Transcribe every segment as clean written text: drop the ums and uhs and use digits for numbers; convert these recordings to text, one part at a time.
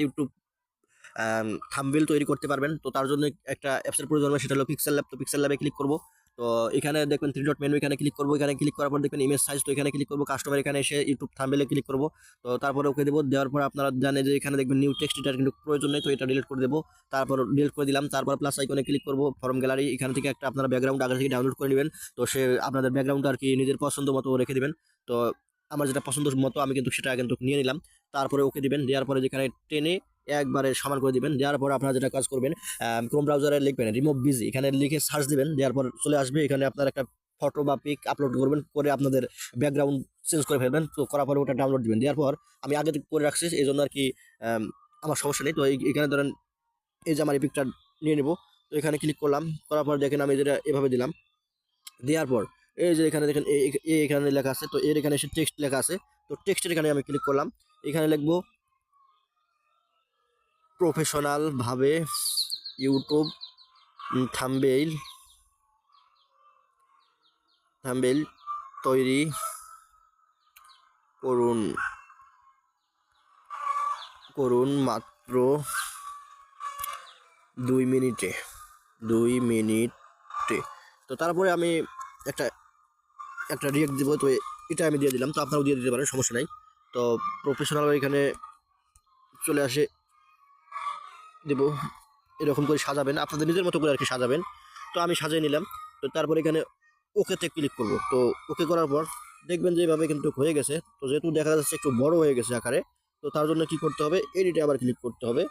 YouTube thumbnail তৈরি করতে পারবেন। তো তার জন্য একটা অ্যাপসের প্রয়োজন হবে, সেটা হলো পিক্সেল ল্যাব। তো পিক্সেল ল্যাবে ক্লিক করব। তো এখানে দেখবেন 3 ডট মেনু, এখানে ক্লিক করব। এখানে ক্লিক করার পর দেখবেন ইমেজ সাইজ, তো এখানে ক্লিক করব। কাস্টমার এখানে এসে ইউটিউব থাম্বনেলে ক্লিক করব। তো তারপরে ওকে দেবো। দেওয়ার পর আপনারা জানেন যে এখানে দেখবেন নিউ টেক্সট, এটার কিন্তু প্রয়োজন নেই, তো এটা ডিলিট করে দেবো। তারপর ডিলিট করে দিলাম। তারপর প্লাস আইকনে ক্লিক করব, ফর্ম গ্যালারি, এখান থেকে একটা আপনারা ব্যাকগ্রাউন্ড আগে থেকে ডাউনলোড করে নেবেন। তো সে আপনাদের ব্যাকগ্রাউন্ড আর কি নিজের পছন্দ মতো রেখে দিবেন। তো আমার যেটা পছন্দ মতো আমি কিন্তু সেটা কিন্তু নিয়ে নিলাম। তারপরে ওকে দিবেন। দেওয়ার পরে যেখানে টেনে একবারে সমান করে দিবেন। দেওয়ার পর আপনারা যেটা কাজ করবেন, ক্রোম ব্রাউজারে লিখবেন রিমুভ বিজি, এখানে লিখে সার্চ দিবেন। দেওয়ার পর চলে আসবে। এখানে আপনার একটা ফটো বা পিক আপলোড করবেন, করে আপনাদের ব্যাকগ্রাউন্ড চেঞ্জ করে ফেলবেন। তো করার পরে ওটা ডাউনলোড দিবেন। দেওয়ার পর আমি আগে থেকে করে রাখছি, এই জন্য আর কি আমার সমস্যা নেই। তো এখানে ধরেন এই যে আমার এই পিকটা নিয়ে নেব। তো এখানে ক্লিক করলাম। করার পর দেখেন আমি যেটা এভাবে দিলাম। দেওয়ার পর এই যে এখানে দেখেন এখানে লেখা আছে, তো এর এখানে এসে টেক্সট লেখা আছে। তো টেক্সটের এখানে আমি ক্লিক করলাম। এখানে লিখবো প্রফেশনাল ভাবে ইউটিউব থাম্বনেইল থাম্বনেইল তৈরি করুন করুন মাত্র 2 মিনিটে। 2 মিনিটে। তো তারপরে আমি একটা একটা রিয়েক্ট দিব। তো এটা আমি দিয়ে দিলাম। তো আপনারাও দিয়ে দিতে পারেন, সমস্যা নাই। তো প্রফেশনাল এখানে চলে আসে দেব। এরকম করে সাজাবেন, আপনাদের নিজের মতো করে আর কি সাজাবেন। তো আমি সাজিয়ে নিলাম। তো তারপর এখানে ওকেতে ক্লিক করব। তো ওকে করার পর দেখবেন যে এভাবে কিন্তু হয়ে গেছে। তো যেহেতু দেখা যাচ্ছে একটু বড় হয়ে গেছে আকারে, তো তার জন্য কি করতে হবে, এডিটে আবার ক্লিক করতে হবে,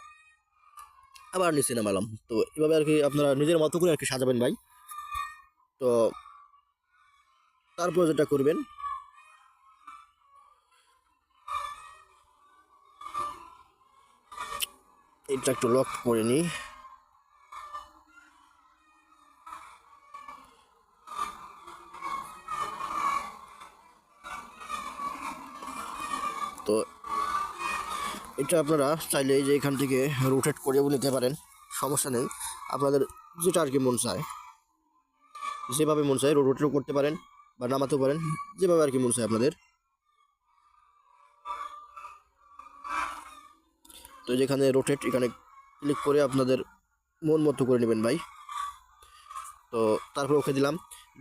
আবার নিচে নামালাম। তো এভাবে আর কি আপনারা নিজের মতো করে আর কি সাজাবেন ভাই। তো তারপর যেটা করবেন, এটা একটু লক করে নিই। তো এটা আপনারা চাইলে এই যে এখান থেকে রোটেট করেও নিতে পারেন, সমস্যা নেই। আপনাদের যেটা আর কি মন চায়, যেভাবে মন চায় রোটেটও করতে পারেন বা নামাতেও পারেন, যেভাবে আর কি মন চায় আপনাদের। তো যেখানে রোটেট, এখানে ক্লিক করে আপনাদের মন মতো করে নেবেন ভাই। তো তারপর ওকে দিলাম।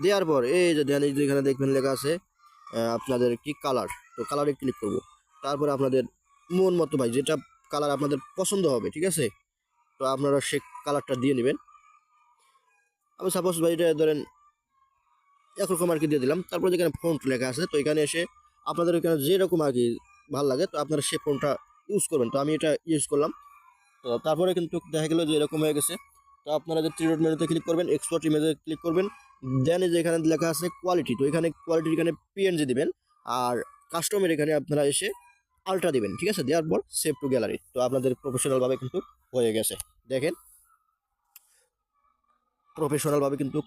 দেওয়ার পর এই যে দেন, এই যে এখানে দেখবেন লেখা আছে আপনাদের কি কালার। তো কালারে ক্লিক করব। তারপর আপনাদের মন মতো ভাই যেটা কালার আপনাদের পছন্দ হবে, ঠিক আছে। তো আপনারা সে কালারটা দিয়ে নেবেন। আমি সাপোজ ভাই এটা ধরেন একরকম আর কি দিয়ে দিলাম। তারপর যেখানে ফন্ট লেখা আছে, তো এখানে এসে আপনাদের এখানে যেরকম আর কি ভালো লাগে, তো আপনারা সে ফন্টটা ইউজ করবেন। তো আমি এটা ইউজ করলাম। তো তারপরে কিন্তু দেখা গেল যে এরকম হয়ে গেছে। তো আপনারা যে থ্রি ডট মেনুতে ক্লিক করবেন, এক্সপোর্ট ইমেজে ক্লিক করবেন। দেন এই যে এখানে লেখা আছে কোয়ালিটি, তো এখানে কোয়ালিটির এখানে পিএনজি দিবেন। আর কাস্টমের এখানে আপনারা এসে আলট্রা দিবেন, ঠিক আছে। দেওয়ার পর সেভ টু গ্যালারি। তো আপনাদের প্রফেশনালভাবে কিন্তু হয়ে গেছে। দেখেন প্রফেশনালভাবে কিন্তু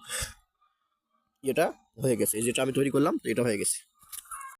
এটা হয়ে গেছে, যেটা আমি তৈরি করলাম, তো এটা হয়ে গেছে।